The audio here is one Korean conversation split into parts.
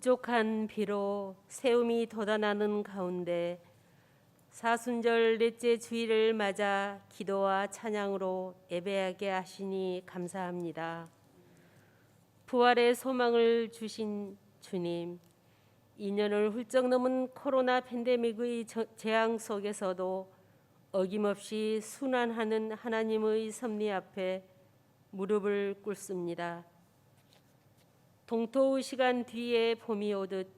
흡족한 비로 세움이 돋아나는 가운데 사순절 넷째 주일을 맞아 기도와 찬양으로 예배하게 하시니 감사합니다. 부활의 소망을 주신 주님, 2년을 훌쩍 넘은 코로나 팬데믹의 재앙 속에서도 어김없이 순환하는 하나님의 섭리 앞에 무릎을 꿇습니다. 동토의 시간 뒤에 봄이 오듯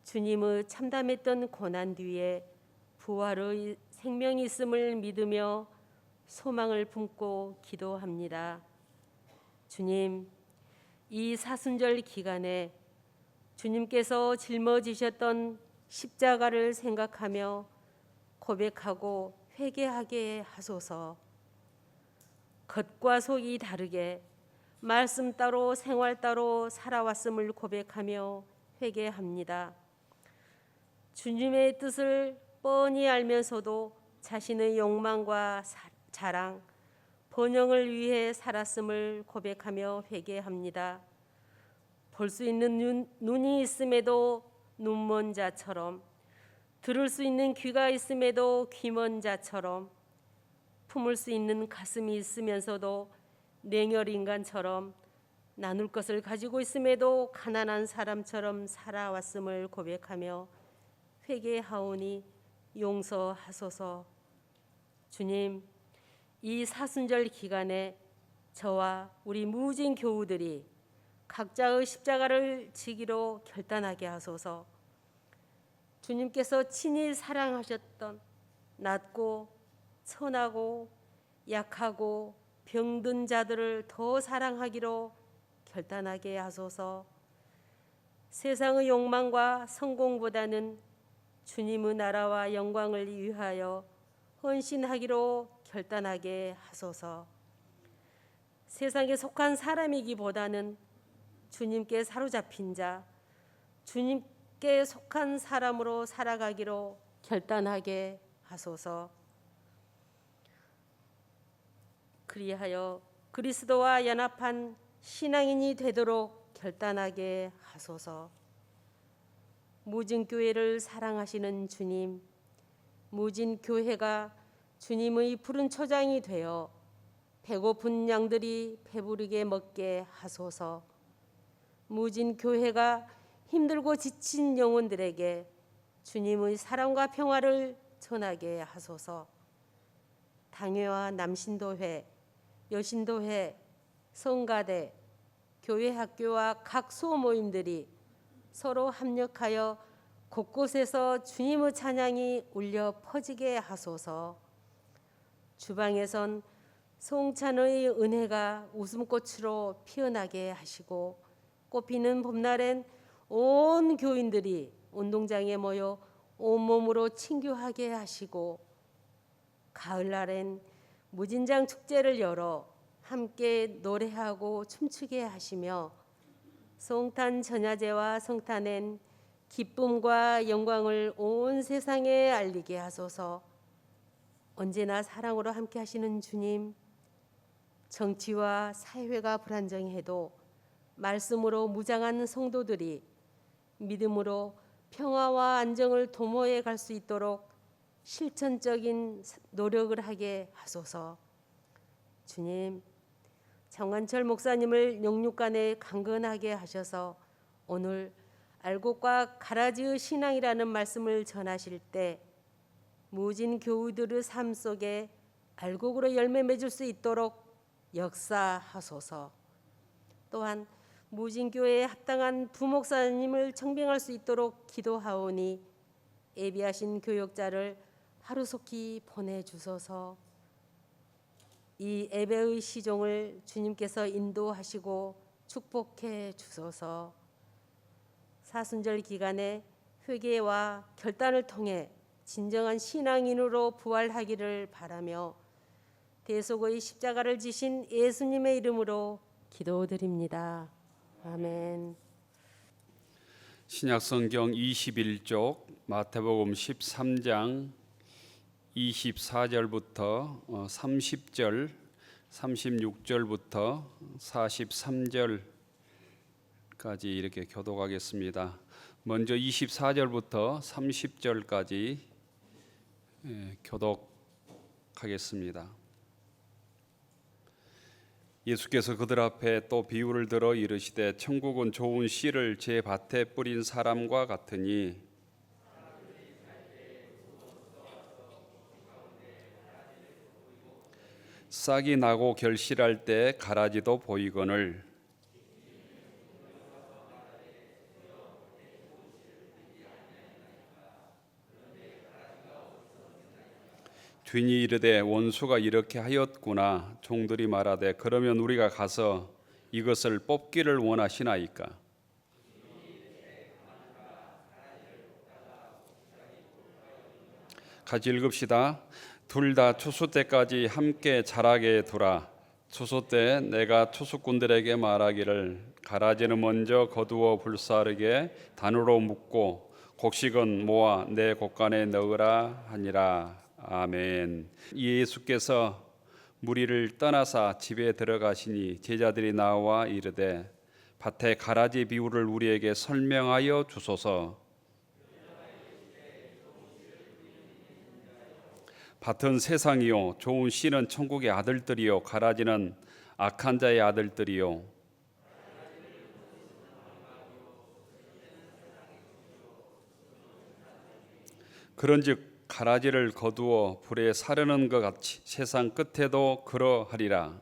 주님의 참담했던 고난 뒤에 부활의 생명이 있음을 믿으며 소망을 품고 기도합니다. 주님, 이 사순절 기간에 주님께서 짊어지셨던 십자가를 생각하며 고백하고 회개하게 하소서. 겉과 속이 다르게 말씀 따로 생활 따로 살아왔음을 고백하며 회개합니다. 주님의 뜻을 뻔히 알면서도 자신의 욕망과 자랑, 번영을 위해 살았음을 고백하며 회개합니다. 볼 수 있는 눈이 있음에도 눈먼 자처럼, 들을 수 있는 귀가 있음에도 귀먼 자처럼, 품을 수 있는 가슴이 있으면서도 냉혈 인간처럼, 나눌 것을 가지고 있음에도 가난한 사람처럼 살아왔음을 고백하며 회개하오니 용서하소서. 주님, 이 사순절 기간에 저와 우리 무진 교우들이 각자의 십자가를 지기로 결단하게 하소서. 주님께서 친히 사랑하셨던 낮고 천하고 약하고 병든 자들을 더 사랑하기로 결단하게 하소서. 세상의 욕망과 성공보다는 주님의 나라와 영광을 위하여 헌신하기로 결단하게 하소서. 세상에 속한 사람이기보다는 주님께 사로잡힌 자, 주님께 속한 사람으로 살아가기로 결단하게 하소서. 그리하여 그리스도와 연합한 신앙인이 되도록 결단하게 하소서. 무진교회를 사랑하시는 주님, 무진교회가 주님의 푸른 초장이 되어 배고픈 양들이 배부르게 먹게 하소서. 무진교회가 힘들고 지친 영혼들에게 주님의 사랑과 평화를 전하게 하소서. 당회와 남신도회, 여신도회, 성가대, 교회 학교와 각 소모임들이 서로 합력하여 곳곳에서 주님의 찬양이 울려 퍼지게 하소서. 주방에선 송찬의 은혜가 웃음꽃으로 피어나게 하시고, 꽃피는 봄날엔 온 교인들이 운동장에 모여 온몸으로 친교하게 하시고, 가을날엔 무진장 축제를 열어 함께 노래하고 춤추게 하시며, 성탄 전야제와 성탄엔 기쁨과 영광을 온 세상에 알리게 하소서. 언제나 사랑으로 함께 하시는 주님, 정치와 사회가 불안정해도 말씀으로 무장한 성도들이 믿음으로 평화와 안정을 도모해 갈 수 있도록 실천적인 노력을 하게 하소서. 주님, 정한철 목사님을 영육간에 강건하게 하셔서 오늘 알곡과 가라지의 신앙이라는 말씀을 전하실 때 무진 교우들의 삶 속에 알곡으로 열매 맺을 수 있도록 역사하소서. 또한 무진교회에 합당한 부목사님을 청빙할 수 있도록 기도하오니 예비하신 교역자를 하루속히 보내주소서. 이 예배의 시종을 주님께서 인도하시고 축복해 주소서. 사순절 기간에 회개와 결단을 통해 진정한 신앙인으로 부활하기를 바라며 대속의 십자가를 지신 예수님의 이름으로 기도드립니다. 아멘. 신약성경 21쪽 마태복음 13장 24절부터 30절, 36절부터 43절 까지 이렇게 교독하겠습니다. 먼저 24절부터 30절까지 교독하겠습니다. 예수께서 그들 앞에 또 비유를 들어 이르시되 천국은 좋은 씨를 제 밭에 뿌린 사람과 같으니 싹이 나고 결실할 때 가라지도 보이거늘 뒤니 이르되 원수가 이렇게 하였구나. 종들이 말하되 그러면 우리가 가서 이것을 뽑기를 원하시나이까. 같이 읽읍시다. 둘 다 추수 때까지 함께 자라게 두라. 추수 때 내가 추수꾼들에게 말하기를 가라지는 먼저 거두어 불사르게 단으로 묶고 곡식은 모아 내 곡간에 넣으라 하니라. 아멘. 예수께서 무리를 떠나사 집에 들어가시니 제자들이 나와 이르되 밭에 가라지 비유를 우리에게 설명하여 주소서. 밭은 세상이요 좋은 씨는 천국의 아들들이요 가라지는 악한 자의 아들들이요. 그런즉 가라지를 거두어 불에 사르는 것 같이 세상 끝에도 그러하리라.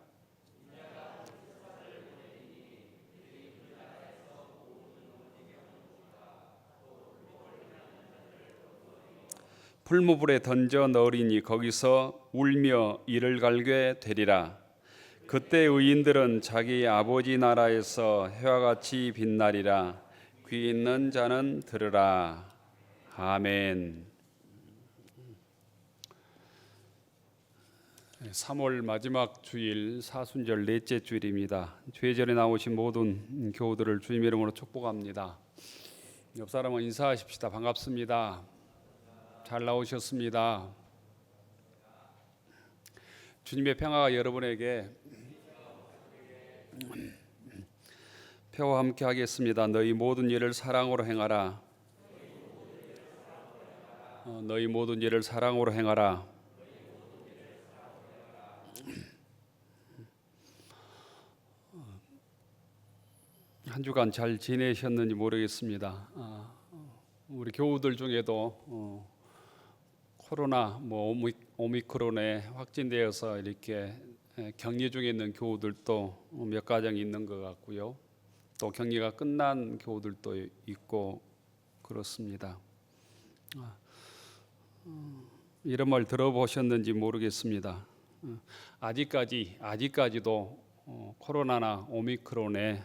풀무불에 던져 넣으리니 거기서 울며 이를 갈게 되리라. 그때 의인들은 자기 아버지 나라에서 해와 같이 빛나리라. 귀 있는 자는 들으라. 아멘. 3월 마지막 주일 사순절 넷째 주일입니다. 주일전에 나오신 모든 교우들을 주님 이름으로 축복합니다. 옆 사람은 인사하십시다. 반갑습니다. 잘 나오셨습니다. 주님의 평화가 여러분에게 표와 함께 하겠습니다. 너희 모든 일을 사랑으로 행하라. 너희 모든 일을 사랑으로 행하라. 한 주간 잘 지내셨는지 모르겠습니다. 우리 교우들 중에도 코로나 오미크론에 확진되어서 이렇게 격리 중에 있는 교우들도 몇 가정 있는 것 같고요. 또 격리가 끝난 교우들도 있고 그렇습니다. 이런 말 들어보셨는지 모르겠습니다. 아직까지도 코로나나 오미크론에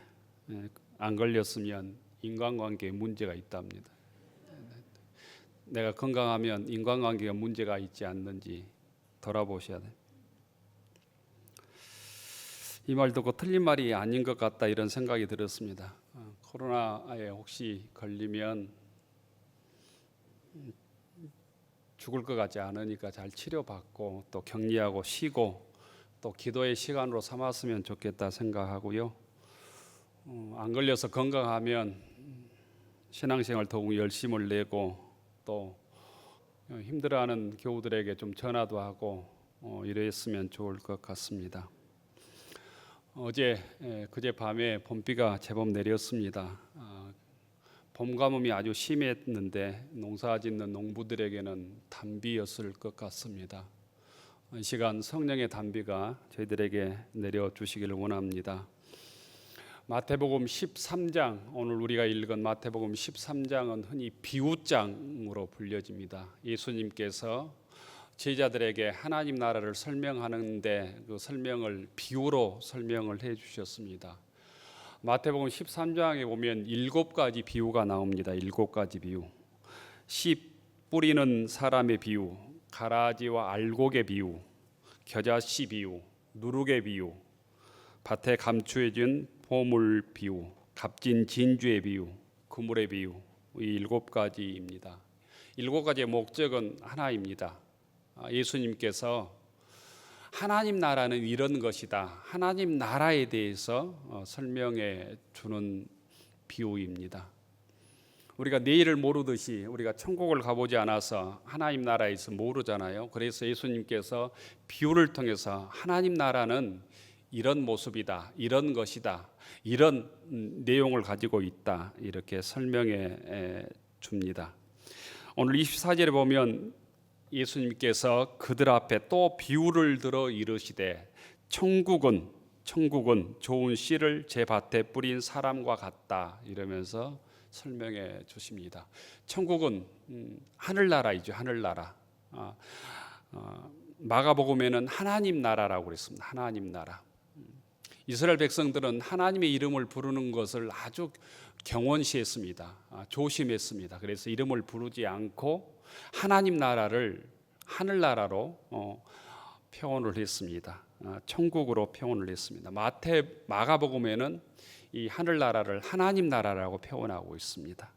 안 걸렸으면 인간관계에 문제가 있답니다. 내가 건강하면 인간관계가 문제가 있지 않는지 돌아보셔야 돼요. 이 말 듣고 틀린 말이 아닌 것 같다 이런 생각이 들었습니다. 코로나에 혹시 걸리면 죽을 것 같지 않으니까 잘 치료받고 또 격리하고 쉬고 또 기도의 시간으로 삼았으면 좋겠다 생각하고요. 안 걸려서 건강하면 신앙생활 더욱 열심을 내고 또 힘들어하는 교우들에게 좀 전화도 하고 이랬으면 좋을 것 같습니다. 그제 밤에 봄비가 제법 내렸습니다. 봄 가뭄이 아주 심했는데 농사짓는 농부들에게는 단비였을 것 같습니다. 이 시간 성령의 단비가 저희들에게 내려주시기를 원합니다. 마태복음 13장, 오늘 우리가 읽은 마태복음 13장은 흔히 비유장으로 불려집니다. 예수님께서 제자들에게 하나님 나라를 설명하는데 그 설명을 비유로 설명을 해 주셨습니다. 마태복음 13장에 보면 7가지 비유가 나옵니다. 7가지 비유. 씨 뿌리는 사람의 비유, 가라지와 알곡의 비유, 겨자씨 비유, 누룩의 비유, 밭에 감추어진 보물 비유, 값진 진주의 비유, 그물의 비유, 이 7가지입니다. 7가지의 목적은 하나입니다. 예수님께서 하나님 나라는 이런 것이다. 하나님 나라에 대해서 설명해 주는 비유입니다. 우리가 내일을 모르듯이 우리가 천국을 가보지 않아서 하나님 나라에서 모르잖아요. 그래서 예수님께서 비유를 통해서 하나님 나라는 이런 모습이다, 이런 것이다, 이런 내용을 가지고 있다, 이렇게 설명해 줍니다. 오늘 24절에 보면 예수님께서 그들 앞에 또 비유를 들어 이르시되 천국은 좋은 씨를 제 밭에 뿌린 사람과 같다, 이러면서 설명해 주십니다. 천국은 하늘나라이죠. 하늘나라. 마가복음에는 하나님 나라라고 그랬습니다. 하나님 나라. 이스라엘 백성들은 하나님의 이름을 부르는 것을 아주 경원시했습니다. 조심했습니다. 그래서 이름을 부르지 않고 하나님 나라를 하늘나라로 표현을 했습니다. 천국으로 표현을 했습니다. 마가복음에는 이 하늘나라를 하나님 나라라고 표현하고 있습니다.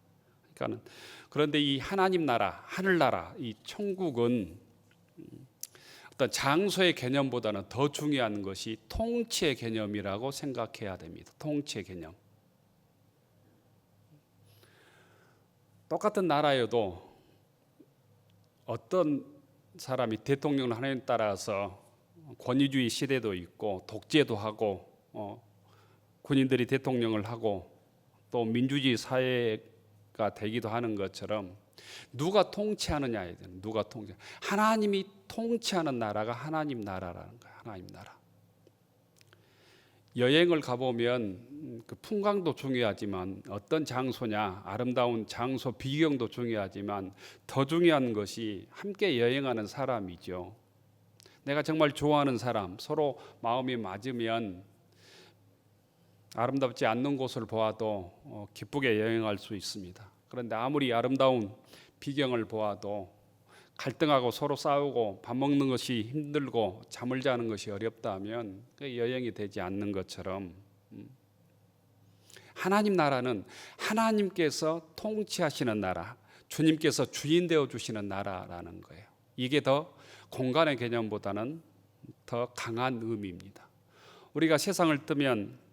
그런데 이 하나님 나라, 하늘나라, 이 천국은 어떤 장소의 개념보다는 더 중요한 것이 통치의 개념이라고 생각해야 됩니다. 통치의 개념. 똑같은 나라여도 어떤 사람이 대통령을 하나에 따라서 권위주의 시대도 있고 독재도 하고 군인들이 대통령을 하고 또 민주주의 사회가 되기도 하는 것처럼 누가 통치하느냐에 대한 누가 통치. 하나님이 통치하는 나라가 하나님 나라라는 거예요. 하나님 나라. 여행을 가보면 그 풍광도 중요하지만 어떤 장소냐, 아름다운 장소 비경도 중요하지만 더 중요한 것이 함께 여행하는 사람이죠. 내가 정말 좋아하는 사람, 서로 마음이 맞으면 아름답지 않는 곳을 보아도 기쁘게 여행할 수 있습니다. 그런데 아무리 아름다운 비경을 보아도 갈등하고 서로 싸우고 밥 먹는 것이 힘들고 잠을 자는 것이 어렵다면 여행이 되지 않는 것처럼 하나님 나라는 하나님께서 통치하시는 나라, 주님께서 주인 되어 주시는 나라라는 거예요. 이게 더 공간의 개념보다는 더 강한 의미입니다. 우리가 세상을 뜨면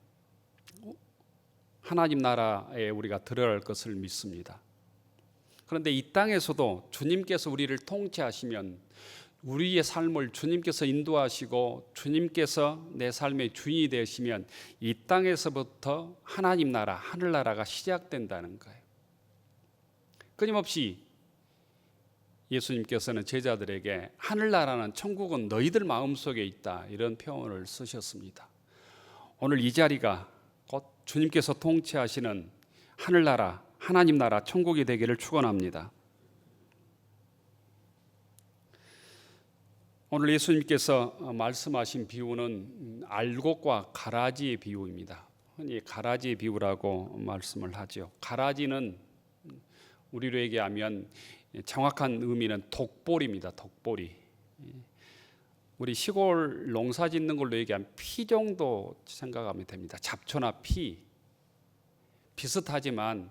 하나님 나라에 우리가 들어갈 것을 믿습니다. 그런데 이 땅에서도 주님께서 우리를 통치하시면 우리의 삶을 주님께서 인도하시고 주님께서 내 삶의 주인이 되시면 이 땅에서부터 하나님 나라, 하늘나라가 시작된다는 거예요. 끊임없이 예수님께서는 제자들에게 하늘나라는 천국은 너희들 마음속에 있다, 이런 표현을 쓰셨습니다. 오늘 이 자리가 곧 주님께서 통치하시는 하늘나라, 하나님 나라, 천국이 되기를 축원합니다. 오늘 예수님께서 말씀하신 비유는 알곡과 가라지의 비유입니다. 흔히 가라지의 비유라고 말씀을 하죠. 가라지는 우리로 얘기하면 정확한 의미는 독보리입니다. 독보리. 우리 시골 농사 짓는 걸로 얘기하면 피 정도 생각하면 됩니다. 잡초나 피. 비슷하지만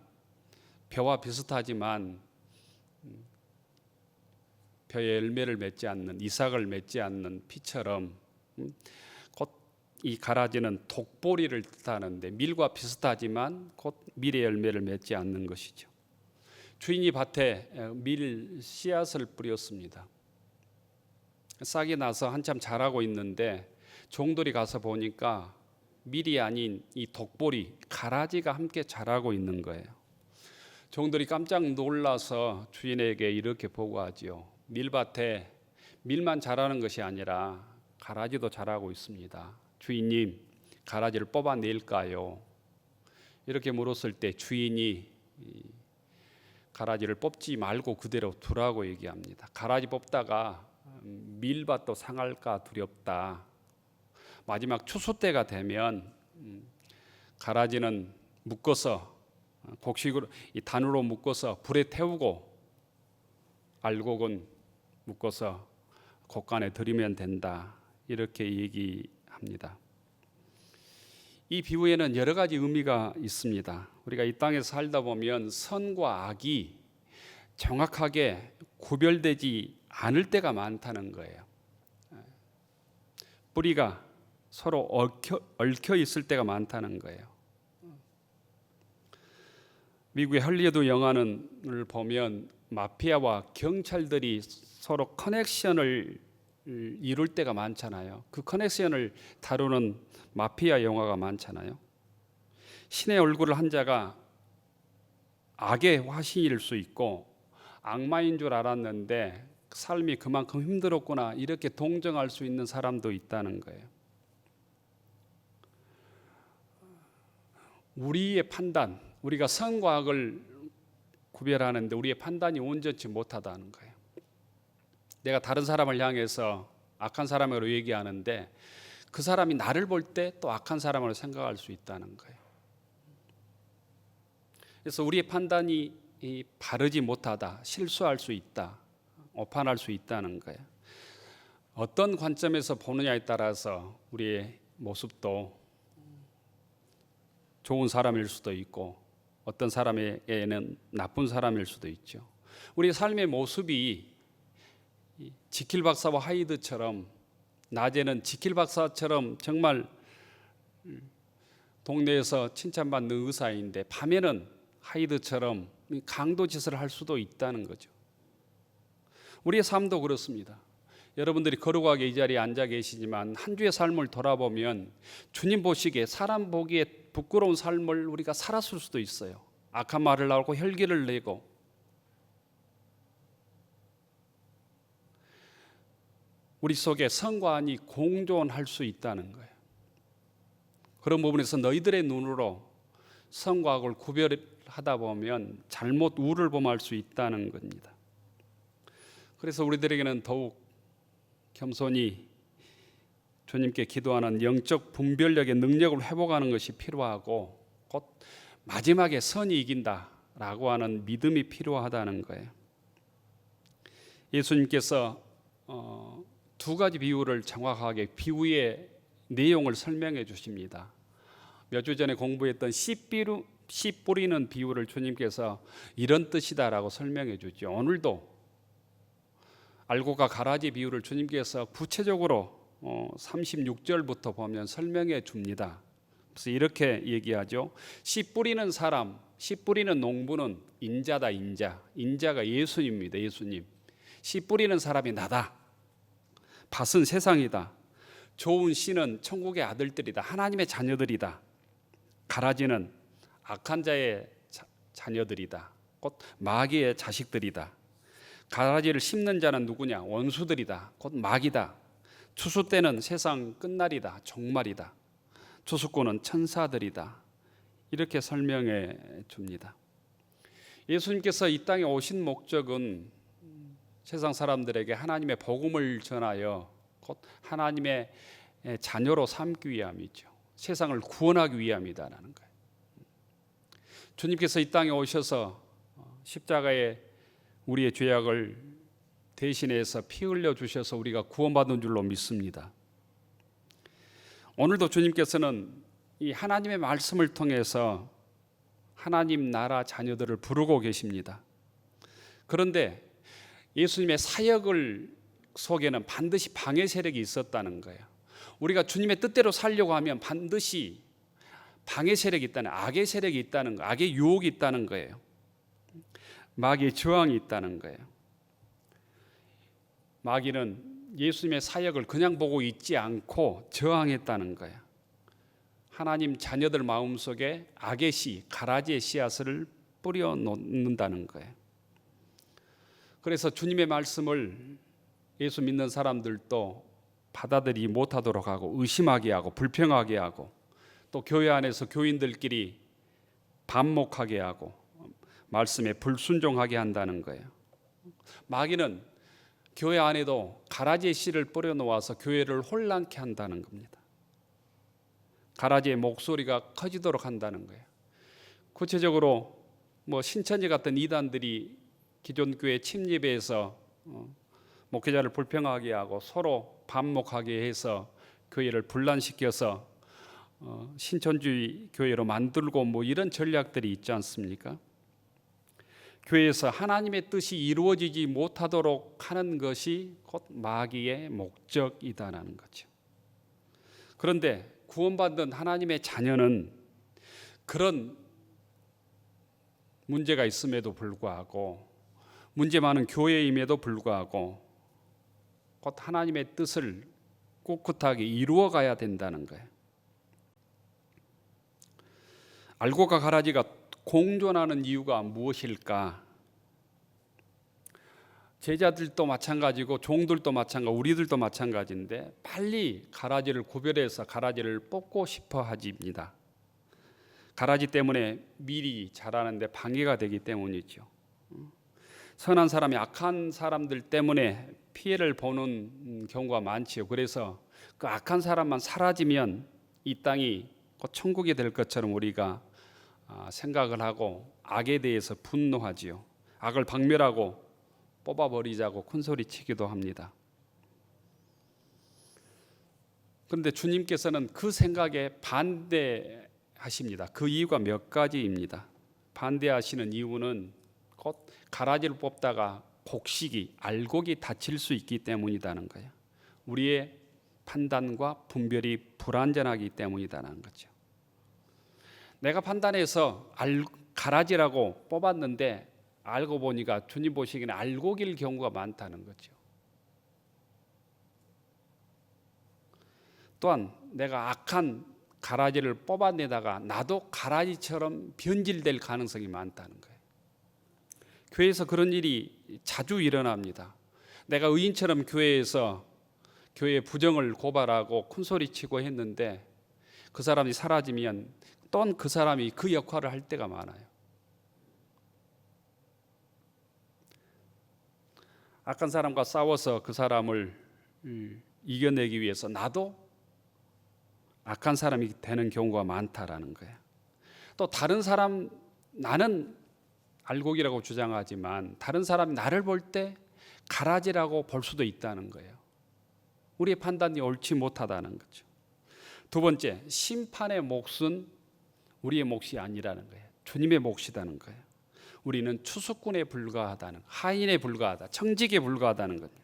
벼와 비슷하지만 벼에 열매를 맺지 않는, 이삭을 맺지 않는 피처럼 곧 이 가라지는 독보리를 뜻하는데 밀과 비슷하지만 곧 밀의 열매를 맺지 않는 것이죠. 주인이 밭에 밀 씨앗을 뿌렸습니다. 싹이 나서 한참 자라고 있는데 종들이 가서 보니까 밀이 아닌 이 독보리, 가라지가 함께 자라고 있는 거예요. 종들이 깜짝 놀라서 주인에게 이렇게 보고하지요. 밀밭에 밀만 자라는 것이 아니라 가라지도 자라고 있습니다. 주인님, 가라지를 뽑아낼까요? 이렇게 물었을 때 주인이 가라지를 뽑지 말고 그대로 두라고 얘기합니다. 가라지 뽑다가 밀밭도 상할까 두렵다. 마지막 추수 때가 되면 가라지는 묶어서 곡식으로 이 단으로 묶어서 불에 태우고 알곡은 묶어서 곡간에 들이면 된다, 이렇게 얘기합니다. 이 비유에는 여러 가지 의미가 있습니다. 우리가 이 땅에 살다 보면 선과 악이 정확하게 구별되지 않을 때가 많다는 거예요. 뿌리가 서로 얽혀 있을 때가 많다는 거예요. 미국의 헐리우드 영화를 보면 마피아와 경찰들이 서로 커넥션을 이룰 때가 많잖아요. 그 커넥션을 다루는 마피아 영화가 많잖아요. 신의 얼굴을 한 자가 악의 화신일 수 있고 악마인 줄 알았는데 삶이 그만큼 힘들었구나 이렇게 동정할 수 있는 사람도 있다는 거예요. 우리의 판단, 우리가 선과 악을 구별하는데 우리의 판단이 온전치 못하다는 거예요. 내가 다른 사람을 향해서 악한 사람으로 얘기하는데 그 사람이 나를 볼 때 또 악한 사람으로 생각할 수 있다는 거예요. 그래서 우리의 판단이 바르지 못하다, 실수할 수 있다, 오판할 수 있다는 거예요. 어떤 관점에서 보느냐에 따라서 우리의 모습도 좋은 사람일 수도 있고 어떤 사람에게는 나쁜 사람일 수도 있죠. 우리 삶의 모습이 지킬 박사와 하이드처럼 낮에는 지킬 박사처럼 정말 동네에서 칭찬받는 의사인데 밤에는 하이드처럼 강도짓을 할 수도 있다는 거죠. 우리의 삶도 그렇습니다. 여러분들이 거룩하게 이 자리에 앉아 계시지만 한 주의 삶을 돌아보면 주님 보시기에 사람 보기에 부끄러운 삶을 우리가 살았을 수도 있어요. 악한 말을 나오고 혈기를 내고 우리 속에 선과 악이 공존할 수 있다는 거예요. 그런 부분에서 너희들의 눈으로 선과 악을 구별하다 보면 잘못 우를 범할 수 있다는 겁니다. 그래서 우리들에게는 더욱 겸손히 주님께 기도하는 영적 분별력의 능력을 회복하는 것이 필요하고 곧 마지막에 선이 이긴다라고 하는 믿음이 필요하다는 거예요. 예수님께서 두 가지 비유를 정확하게 비유의 내용을 설명해 주십니다. 몇 주 전에 공부했던 씨 뿌리는 비유를 주님께서 이런 뜻이다라고 설명해 주죠. 오늘도 알곡과 가라지 비유를 주님께서 구체적으로 36절부터 보면 설명해 줍니다. 그래서 이렇게 얘기하죠. 씨 뿌리는 사람, 씨 뿌리는 농부는 인자다. 인자가 예수님입니다. 예수님. 씨 뿌리는 사람이 나다. 밭은 세상이다. 좋은 씨는 천국의 아들들이다. 하나님의 자녀들이다. 가라지는 악한 자의 자녀들이다. 곧 마귀의 자식들이다. 가라지를 심는 자는 누구냐? 원수들이다. 곧 마귀다. 추수 때는 세상 끝날이다. 종말이다. 추수꾼은 천사들이다. 이렇게 설명해 줍니다. 예수님께서 이 땅에 오신 목적은 세상 사람들에게 하나님의 복음을 전하여 곧 하나님의 자녀로 삼기 위함이죠. 세상을 구원하기 위함이다라는 거예요. 주님께서 이 땅에 오셔서 십자가에 우리의 죄악을 대신해서 피 흘려 주셔서 우리가 구원받은 줄로 믿습니다. 오늘도 주님께서는 이 하나님의 말씀을 통해서 하나님 나라 자녀들을 부르고 계십니다. 그런데 예수님의 사역을 속에는 반드시 방해 세력이 있었다는 거예요. 우리가 주님의 뜻대로 살려고 하면 반드시 방해 세력이 있다는, 악의 세력이 있다는 거, 악의 유혹이 있다는 거예요. 마귀의 저항이 있다는 거예요. 마귀는 예수님의 사역을 그냥 보고 있지 않고 저항했다는 거예요. 하나님 자녀들 마음속에 악의 씨, 가라지의 씨앗을 뿌려 놓는다는 거예요. 그래서 주님의 말씀을 예수 믿는 사람들도 받아들이지 못하도록 하고 의심하게 하고 불평하게 하고 또 교회 안에서 교인들끼리 반목하게 하고 말씀에 불순종하게 한다는 거예요. 마귀는 교회 안에도 가라지의 씨를 뿌려 놓아서 교회를 혼란케 한다는 겁니다. 가라지의 목소리가 커지도록 한다는 거예요. 구체적으로 신천지 같은 이단들이 기존 교회 침입해서 목회자를 불평하게 하고 서로 반목하게 해서 교회를 분란시켜서 신천주의 교회로 만들고 이런 전략들이 있지 않습니까? 교회에서 하나님의 뜻이 이루어지지 못하도록 하는 것이 곧 마귀의 목적이다라는 거죠. 그런데 구원받은 하나님의 자녀는 그런 문제가 있음에도 불구하고, 문제 많은 교회임에도 불구하고 곧 하나님의 뜻을 꿋꿋하게 이루어 가야 된다는 거예요. 알곡과 가라지가 공존하는 이유가 무엇일까? 제자들도 마찬가지고 종들도 마찬가지고 우리들도 마찬가지인데 빨리 가라지를 구별해서 가라지를 뽑고 싶어 하지입니다. 가라지 때문에 밀이 자라는데 방해가 되기 때문이죠. 선한 사람이 악한 사람들 때문에 피해를 보는 경우가 많지요. 그래서 그 악한 사람만 사라지면 이 땅이 곧 천국이 될 것처럼 우리가 생각을 하고 악에 대해서 분노하지요. 악을 박멸하고 뽑아버리자고 큰소리치기도 합니다. 그런데 주님께서는 그 생각에 반대하십니다. 그 이유가 몇 가지입니다. 반대하시는 이유는 곧 가라지를 뽑다가 곡식이 알곡이 다칠 수 있기 때문이라는 거예요. 우리의 판단과 분별이 불완전하기 때문이라는 거죠. 내가 판단해서 가라지라고 뽑았는데 알고 보니까 주님 보시기에는 알곡일 경우가 많다는 거죠. 또한 내가 악한 가라지를 뽑아내다가 나도 가라지처럼 변질될 가능성이 많다는 거예요. 교회에서 그런 일이 자주 일어납니다. 내가 의인처럼 교회에서 교회 부정을 고발하고 큰소리치고 했는데 그 사람이 사라지면 또한 그 사람이 그 역할을 할 때가 많아요. 악한 사람과 싸워서 그 사람을 이겨내기 위해서 나도 악한 사람이 되는 경우가 많다라는 거예요. 또 다른 사람, 나는 알곡이라고 주장하지만 다른 사람이 나를 볼 때 가라지라고 볼 수도 있다는 거예요. 우리의 판단이 옳지 못하다는 거죠. 두 번째, 심판의 몫은 우리의 몫이 아니라는 거예요. 주님의 몫이라는 거예요. 우리는 추수꾼에 불과하다는, 하인에 불과하다, 청직에 불과하다는 겁니다.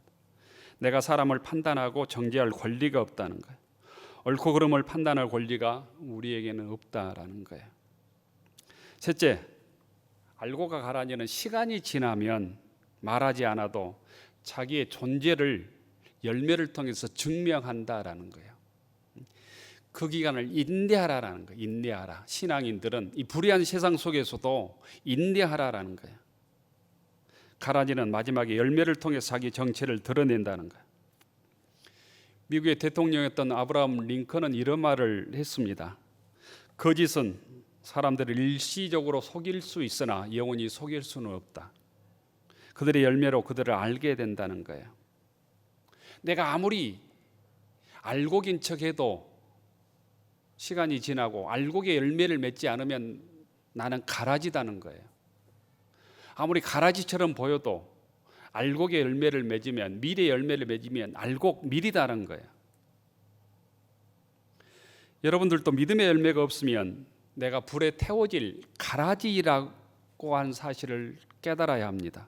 내가 사람을 판단하고 정죄할 권리가 없다는 거예요. 옳고 그름을 판단할 권리가 우리에게는 없다라는 거예요. 셋째, 알곡과 가라지는 시간이 지나면 말하지 않아도 자기의 존재를 열매를 통해서 증명한다라는 거예요. 그 기간을 인내하라라는 거예요. 인내하라. 신앙인들은 이 불의한 세상 속에서도 인내하라라는 거예요. 가라지는 마지막에 열매를 통해 자기 정체를 드러낸다는 거예요. 미국의 대통령이었던 아브라함 링컨은 이런 말을 했습니다. 거짓은 사람들을 일시적으로 속일 수 있으나 영원히 속일 수는 없다. 그들의 열매로 그들을 알게 된다는 거예요. 내가 아무리 알곡인 척해도 시간이 지나고 알곡의 열매를 맺지 않으면 나는 가라지다는 거예요. 아무리 가라지처럼 보여도 알곡의 열매를 맺으면, 밀의 열매를 맺으면 알곡 밀이다는 거예요. 여러분들도 믿음의 열매가 없으면 내가 불에 태워질 가라지라고 하는 사실을 깨달아야 합니다.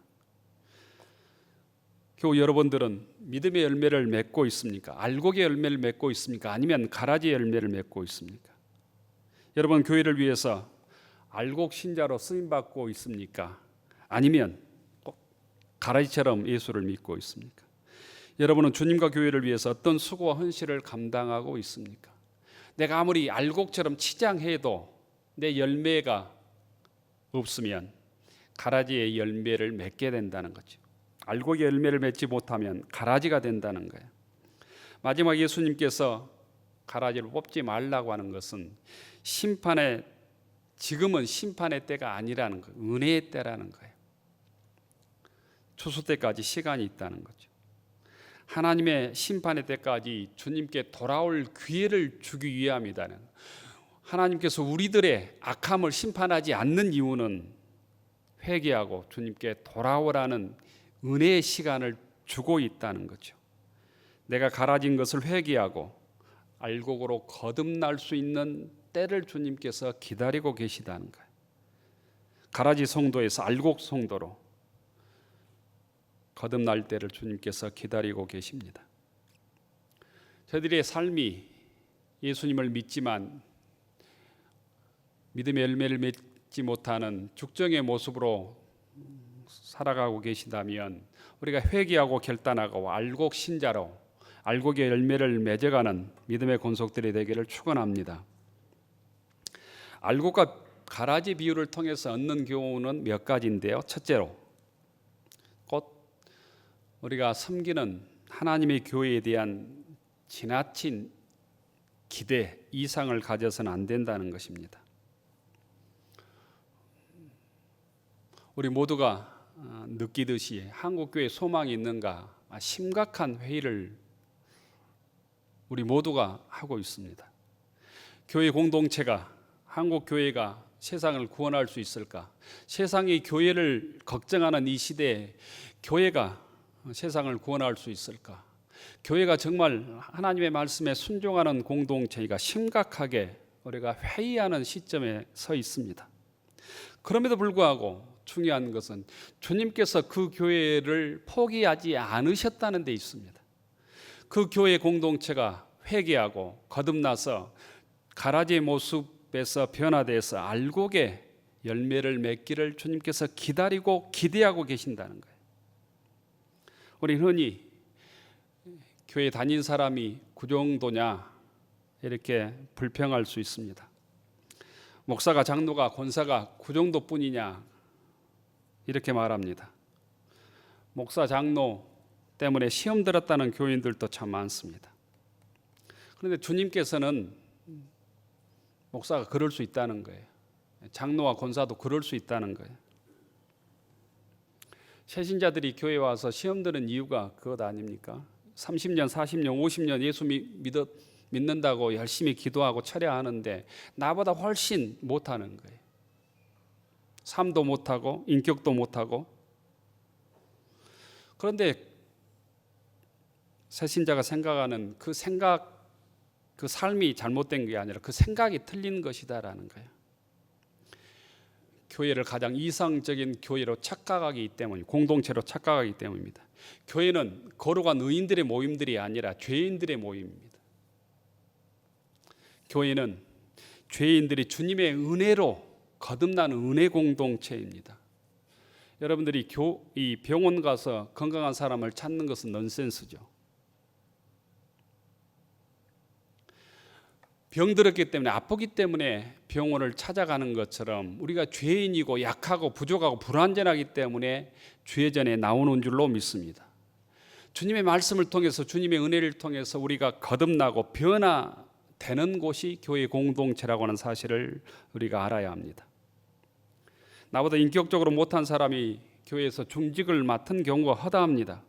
교우 여러분들은 믿음의 열매를 맺고 있습니까? 알곡의 열매를 맺고 있습니까? 아니면 가라지의 열매를 맺고 있습니까? 여러분 교회를 위해서 알곡 신자로 쓰임받고 있습니까? 아니면 꼭 가라지처럼 예수를 믿고 있습니까? 여러분은 주님과 교회를 위해서 어떤 수고와 헌신을 감당하고 있습니까? 내가 아무리 알곡처럼 치장해도 내 열매가 없으면 가라지의 열매를 맺게 된다는 거죠. 알곡의 열매를 맺지 못하면 가라지가 된다는 거예요. 마지막 예수님께서 가라지를 뽑지 말라고 하는 것은 지금은 심판의 때가 아니라는 거예요. 은혜의 때라는 거예요. 추수 때까지 시간이 있다는 거죠. 하나님의 심판의 때까지 주님께 돌아올 기회를 주기 위함이다는, 하나님께서 우리들의 악함을 심판하지 않는 이유는 회개하고 주님께 돌아오라는 은혜의 시간을 주고 있다는 거죠. 내가 가라진 것을 회개하고 알곡으로 거듭날 수 있는 때를 주님께서 기다리고 계시다는 거예요. 가라지 성도에서 알곡 성도로 거듭날 때를 주님께서 기다리고 계십니다. 저희들의 삶이 예수님을 믿지만 믿음의 열매를 믿지 못하는 죽정의 모습으로 살아가고 계신다면 우리가 회개하고 결단하고 알곡 신자로 알곡의 열매를 맺어가는 믿음의 권속들이 되기를 축원합니다. 알곡과 가라지 비유를 통해서 얻는 교훈은 몇 가지인데요. 첫째로 곧 우리가 섬기는 하나님의 교회에 대한 지나친 기대, 이상을 가져서는 안 된다는 것입니다. 우리 모두가 느끼듯이 한국교회에 소망이 있는가 심각한 회의를 우리 모두가 하고 있습니다. 교회 공동체가, 한국교회가 세상을 구원할 수 있을까? 세상이 교회를 걱정하는 이 시대에 교회가 세상을 구원할 수 있을까? 교회가 정말 하나님의 말씀에 순종하는 공동체가 심각하게 우리가 회의하는 시점에 서 있습니다. 그럼에도 불구하고 중요한 것은 주님께서 그 교회를 포기하지 않으셨다는 데 있습니다. 그 교회 공동체가 회개하고 거듭나서 가라지의 모습에서 변화돼서 알곡의 열매를 맺기를 주님께서 기다리고 기대하고 계신다는 거예요. 우리는 흔히 교회 다닌 사람이 그 정도냐 이렇게 불평할 수 있습니다. 목사가, 장로가, 권사가 그 정도뿐이냐 이렇게 말합니다. 목사, 장로 때문에 시험 들었다는 교인들도 참 많습니다. 그런데 주님께서는 목사가 그럴 수 있다는 거예요. 장로와 권사도 그럴 수 있다는 거예요. 새신자들이 교회에 와서 시험 드는 이유가 그것 아닙니까? 30년, 40년, 50년 예수 믿는다고 열심히 기도하고 철야하는데 나보다 훨씬 못하는 거예요. 삶도 못하고 인격도 못하고. 그런데 새신자가 생각하는 그 삶이 잘못된 게 아니라 그 생각이 틀린 것이다라는 거예요. 교회를 가장 이상적인 교회로 착각하기 때문에, 공동체로 착각하기 때문입니다. 교회는 거룩한 의인들의 모임들이 아니라 죄인들의 모임입니다. 교회는 죄인들이 주님의 은혜로 거듭나는 은혜 공동체입니다. 여러분들이 이 병원 가서 건강한 사람을 찾는 것은 넌센스죠. 병들었기 때문에, 아프기 때문에 병원을 찾아가는 것처럼 우리가 죄인이고 약하고 부족하고 불완전하기 때문에 죄전에 나오는 줄로 믿습니다. 주님의 말씀을 통해서, 주님의 은혜를 통해서 우리가 거듭나고 변화되는 곳이 교회 공동체라고 하는 사실을 우리가 알아야 합니다. 나보다 인격적으로 못한 사람이 교회에서 중직을 맡은 경우가 허다합니다.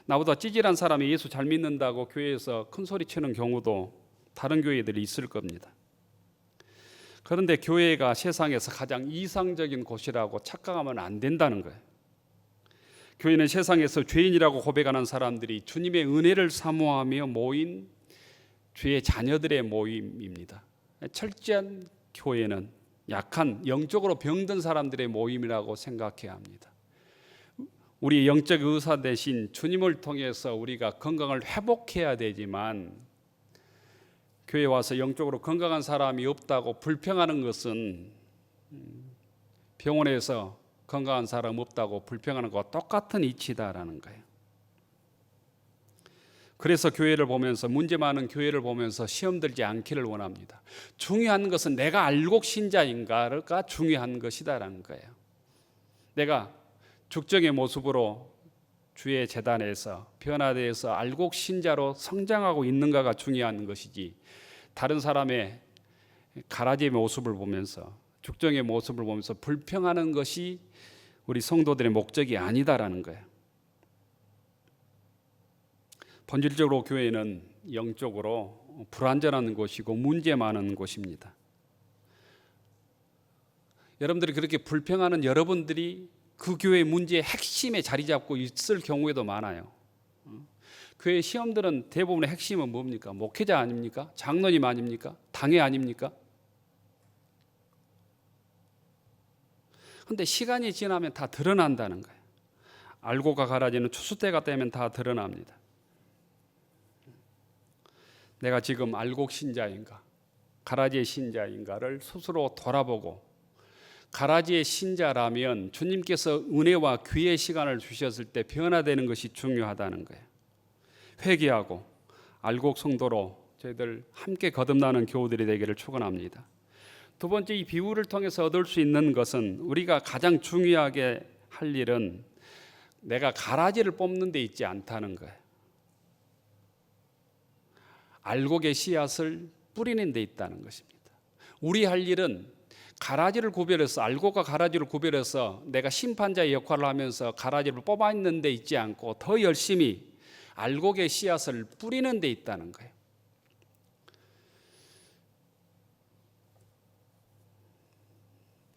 나보다 찌질한 사람이 예수 잘 믿는다고 교회에서 큰 소리 치는 경우도 다른 교회들이 있을 겁니다. 그런데 교회가 세상에서 가장 이상적인 곳이라고 착각하면 안 된다는 거예요. 교회는 세상에서 죄인이라고 고백하는 사람들이 주님의 은혜를 사모하며 모인 주의 자녀들의 모임입니다. 철저한 교회는 약한, 영적으로 병든 사람들의 모임이라고 생각해야 합니다. 우리 영적 의사 대신 주님을 통해서 우리가 건강을 회복해야 되지만, 교회에 와서 영적으로 건강한 사람이 없다고 불평하는 것은 병원에서 건강한 사람 없다고 불평하는 것과 똑같은 이치다라는 거예요. 그래서 교회를 보면서, 문제 많은 교회를 보면서 시험 들지 않기를 원합니다. 중요한 것은 내가 알곡 신자인가가 중요한 것이다라는 거예요. 내가 죽정의 모습으로 주의 제단에서 변화되어서 알곡 신자로 성장하고 있는가가 중요한 것이지, 다른 사람의 가라지의 모습을 보면서, 죽정의 모습을 보면서 불평하는 것이 우리 성도들의 목적이 아니다라는 거예요. 본질적으로 교회는 영적으로 불완전한 곳이고 문제 많은 곳입니다. 여러분들이 그렇게 불평하는 여러분들이 그 교회의 문제의 핵심에 자리 잡고 있을 경우에도 많아요. 교회 시험들은 대부분의 핵심은 뭡니까? 목회자 아닙니까? 장로님 아닙니까? 당회 아닙니까? 그런데 시간이 지나면 다 드러난다는 거예요. 알고가 가라지는 추수 때가 되면 다 드러납니다. 내가 지금 알곡 신자인가? 가라지의 신자인가를 스스로 돌아보고, 가라지의 신자라면 주님께서 은혜와 귀의 시간을 주셨을 때 변화되는 것이 중요하다는 거예요. 회개하고 알곡 성도로 저희들 함께 거듭나는 교우들이 되기를 축원합니다. 두 번째, 이 비유를 통해서 얻을 수 있는 것은, 우리가 가장 중요하게 할 일은 내가 가라지를 뽑는 데 있지 않다는 거예요. 알곡의 씨앗을 뿌리는 데 있다는 것입니다. 우리 할 일은 가라지를 구별해서, 알곡과 가라지를 구별해서 내가 심판자의 역할을 하면서 가라지를 뽑아내는 데 있지 않고 더 열심히 알곡의 씨앗을 뿌리는 데 있다는 거예요.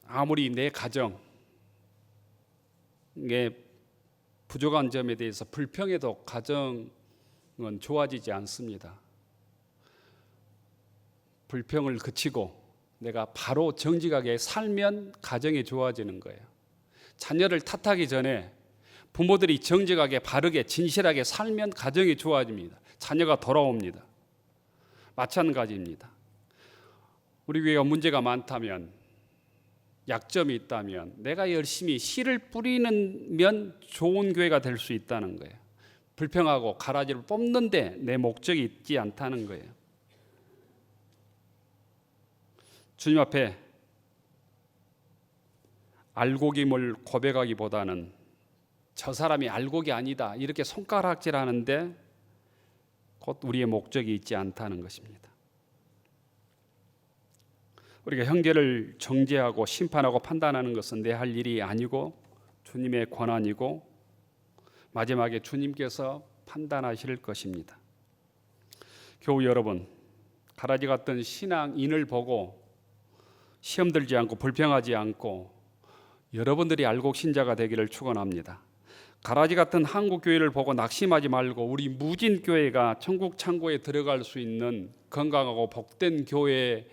아무리 내 가정에 부족한 점에 대해서 불평해도 가정은 좋아지지 않습니다. 불평을 그치고 내가 바로 정직하게 살면 가정이 좋아지는 거예요. 자녀를 탓하기 전에 부모들이 정직하게 바르게 진실하게 살면 가정이 좋아집니다. 자녀가 돌아옵니다. 마찬가지입니다. 우리 교회가 문제가 많다면, 약점이 있다면 내가 열심히 씨를 뿌리면 좋은 교회가 될 수 있다는 거예요. 불평하고 가라지를 뽑는데 내 목적이 있지 않다는 거예요. 주님 앞에 알곡임을 고백하기보다는 저 사람이 알곡이 아니다 이렇게 손가락질하는데 곧 우리의 목적이 있지 않다는 것입니다. 우리가 형제를 정죄하고 심판하고 판단하는 것은 내 할 일이 아니고 주님의 권한이고 마지막에 주님께서 판단하실 것입니다. 교우 여러분, 가라지 같은 신앙인을 보고 시험 들지 않고 불평하지 않고 여러분들이 알곡 신자가 되기를 축원합니다. 가라지 같은 한국 교회를 보고 낙심하지 말고 우리 무진 교회가 천국 창고에 들어갈 수 있는 건강하고 복된 교회를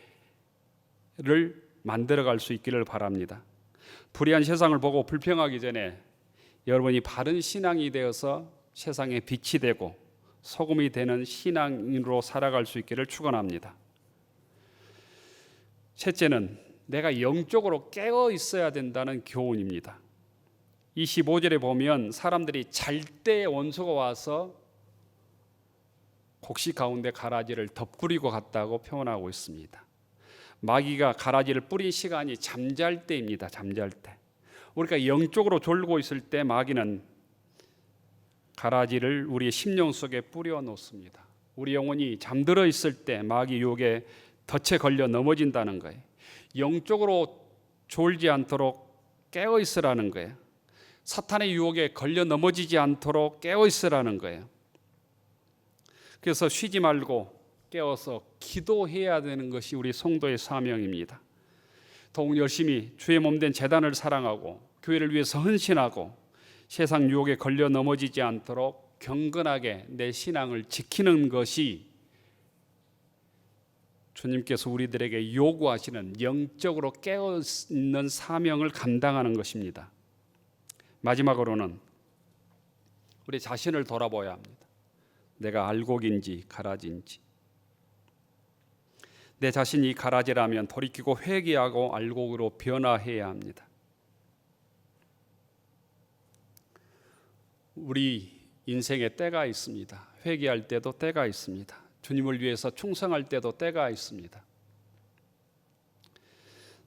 만들어갈 수 있기를 바랍니다. 불의한 세상을 보고 불평하기 전에 여러분이 바른 신앙이 되어서 세상에 빛이 되고 소금이 되는 신앙인으로 살아갈 수 있기를 축원합니다. 셋째는 내가 영적으로 깨어 있어야 된다는 교훈입니다. 25절에 보면 사람들이 잘 때 원수가 와서 곡식 가운데 가라지를 덮구리고 갔다고 표현하고 있습니다. 마귀가 가라지를 뿌린 시간이 잠잘 때입니다. 잠잘 때. 우리가 영적으로 졸고 있을 때 마귀는 가라지를 우리의 심령 속에 뿌려 놓습니다. 우리 영혼이 잠들어 있을 때 마귀 유혹에 덫에 걸려 넘어진다는 거예요. 영적으로 졸지 않도록 깨어 있으라는 거예요. 사탄의 유혹에 걸려 넘어지지 않도록 깨어 있으라는 거예요. 그래서 쉬지 말고 깨어서 기도해야 되는 것이 우리 성도의 사명입니다. 더욱 열심히 주의 몸된 제단을 사랑하고 교회를 위해서 헌신하고 세상 유혹에 걸려 넘어지지 않도록 경건하게 내 신앙을 지키는 것이 주님께서 우리들에게 요구하시는 영적으로 깨어있는 사명을 감당하는 것입니다. 마지막으로는 우리 자신을 돌아봐야 합니다. 내가 알곡인지 가라지인지. 내 자신이 가라지라면 돌이키고 회개하고 알곡으로 변화해야 합니다. 우리 인생에 때가 있습니다. 회개할 때도 때가 있습니다. 주님을 위해서 충성할 때도 때가 있습니다.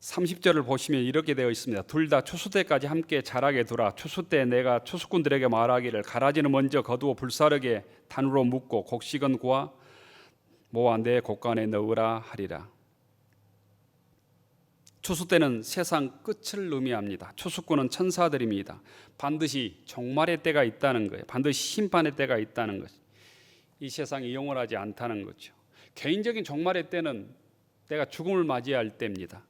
30절을 보시면 이렇게 되어 있습니다. 둘 다 추수 때까지 함께 자라게 두라. 추수 때 내가 추수꾼들에게 말하기를 가라지는 먼저 거두어 불사르게 단으로 묶고 곡식은 구하 모아 내 곡간에 넣으라 하리라. 추수 때는 세상 끝을 의미합니다. 추수꾼은 천사들입니다. 반드시 종말의 때가 있다는 거예요. 반드시 심판의 때가 있다는 것이. 이 세상이 영원하지 않다는 거죠. 개인적인 종말의 때는 내가 죽음을 맞이할 때입니다.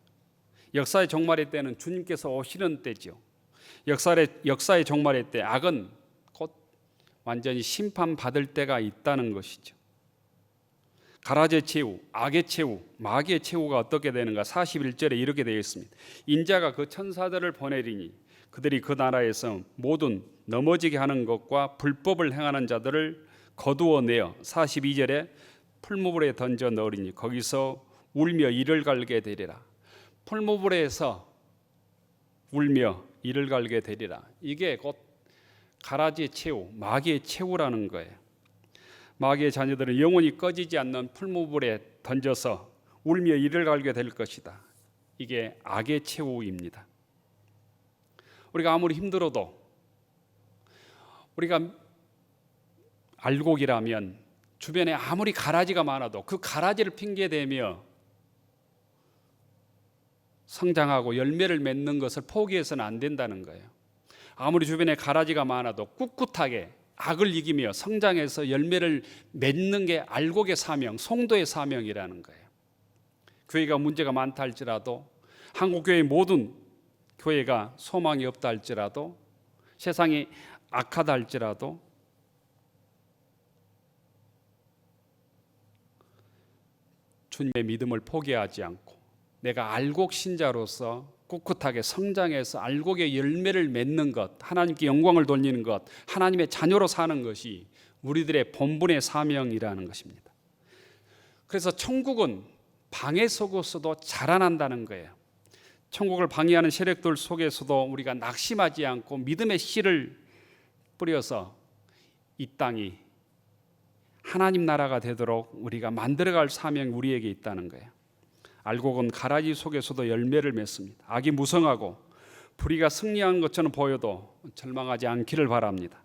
역사의 종말의 때는 주님께서 오시는 때죠. 역사의 종말의 때 악은 곧 완전히 심판받을 때가 있다는 것이죠. 가라지의 최후, 악의 최후, 마귀의 최후가 어떻게 되는가? 41절에 이렇게 되어 있습니다. 인자가 그 천사들을 보내리니 그들이 그 나라에서 모든 넘어지게 하는 것과 불법을 행하는 자들을 거두어내어 42절에 풀무불에 던져 넣으리니 거기서 울며 이를 갈게 되리라. 풀무불에서 울며 이를 갈게 되리라. 이게 곧 가라지의 최후, 마귀의 최후라는 거예요. 마귀의 자녀들은 영원히 꺼지지 않는 풀무불에 던져서 울며 이를 갈게 될 것이다. 이게 악의 최후입니다. 우리가 아무리 힘들어도 우리가 알곡이라면 주변에 아무리 가라지가 많아도 그 가라지를 핑계대며 성장하고 열매를 맺는 것을 포기해서는 안 된다는 거예요. 아무리 주변에 가라지가 많아도 꿋꿋하게 악을 이기며 성장해서 열매를 맺는 게 알곡의 사명, 성도의 사명이라는 거예요. 교회가 문제가 많다 할지라도, 한국교회의 모든 교회가 소망이 없다 할지라도, 세상이 악하다 할지라도 주님의 믿음을 포기하지 않고 내가 알곡 신자로서 꿋꿋하게 성장해서 알곡의 열매를 맺는 것, 하나님께 영광을 돌리는 것, 하나님의 자녀로 사는 것이 우리들의 본분의 사명이라는 것입니다. 그래서 천국은 방해 속에서도 자라난다는 거예요. 천국을 방해하는 세력들 속에서도 우리가 낙심하지 않고 믿음의 씨를 뿌려서 이 땅이 하나님 나라가 되도록 우리가 만들어갈 사명이 우리에게 있다는 거예요. 알곡은 가라지 속에서도 열매를 맺습니다. 악이 무성하고 불의가 승리한 것처럼 보여도 절망하지 않기를 바랍니다.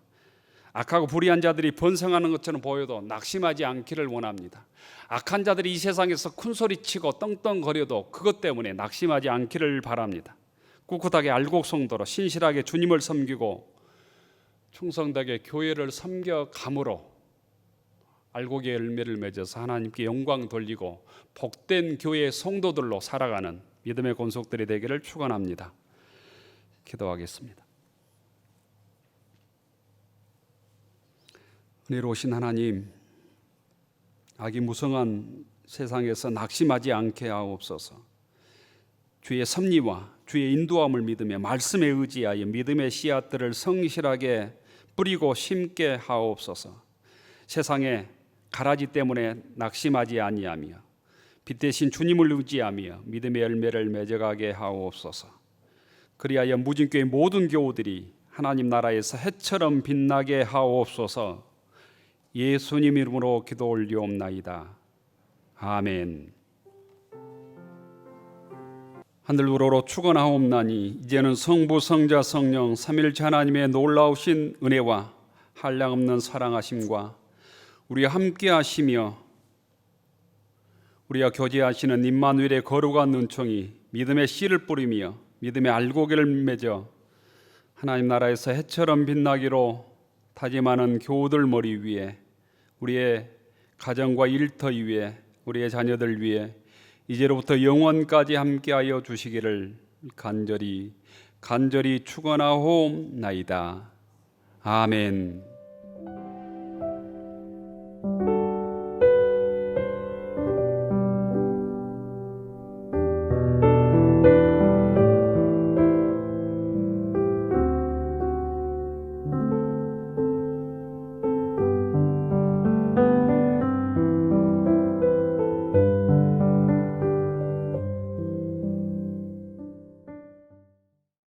악하고 불의한 자들이 번성하는 것처럼 보여도 낙심하지 않기를 원합니다. 악한 자들이 이 세상에서 큰소리치고 떵떵거려도 그것 때문에 낙심하지 않기를 바랍니다. 꿋꿋하게 알곡 성도로 신실하게 주님을 섬기고 충성되게 교회를 섬겨감으로 알곡의 열매를 맺어서 하나님께 영광 돌리고 복된 교회의 성도들로 살아가는 믿음의 권속들이 되기를 축원합니다. 기도하겠습니다. 은혜로우신 하나님, 악이 무성한 세상에서 낙심하지 않게 하옵소서. 주의 섭리와 주의 인도함을 믿으며 말씀에 의지하여 믿음의 씨앗들을 성실하게 뿌리고 심게 하옵소서. 세상에 가라지 때문에 낙심하지 아니하며 빛 대신 주님을 의지하며 믿음의 열매를 맺어가게 하옵소서. 그리하여 무진교회 모든 교우들이 하나님 나라에서 해처럼 빛나게 하옵소서. 예수님 이름으로 기도 올리옵나이다. 아멘. 하늘 우러러 축원하옵나니 이제는 성부 성자 성령 삼일체 하나님의 놀라우신 은혜와 한량없는 사랑하심과 우리와 함께 하시며 우리와 교제하시는 임마누엘의 거룩한 은총이 믿음의 씨를 뿌리며 믿음의 알곡을 맺어 하나님 나라에서 해처럼 빛나기로 다짐하는 교우들 머리 위에, 우리의 가정과 일터 위에, 우리의 자녀들 위에 이제로부터 영원까지 함께하여 주시기를 간절히 축원하옵나이다. 아멘.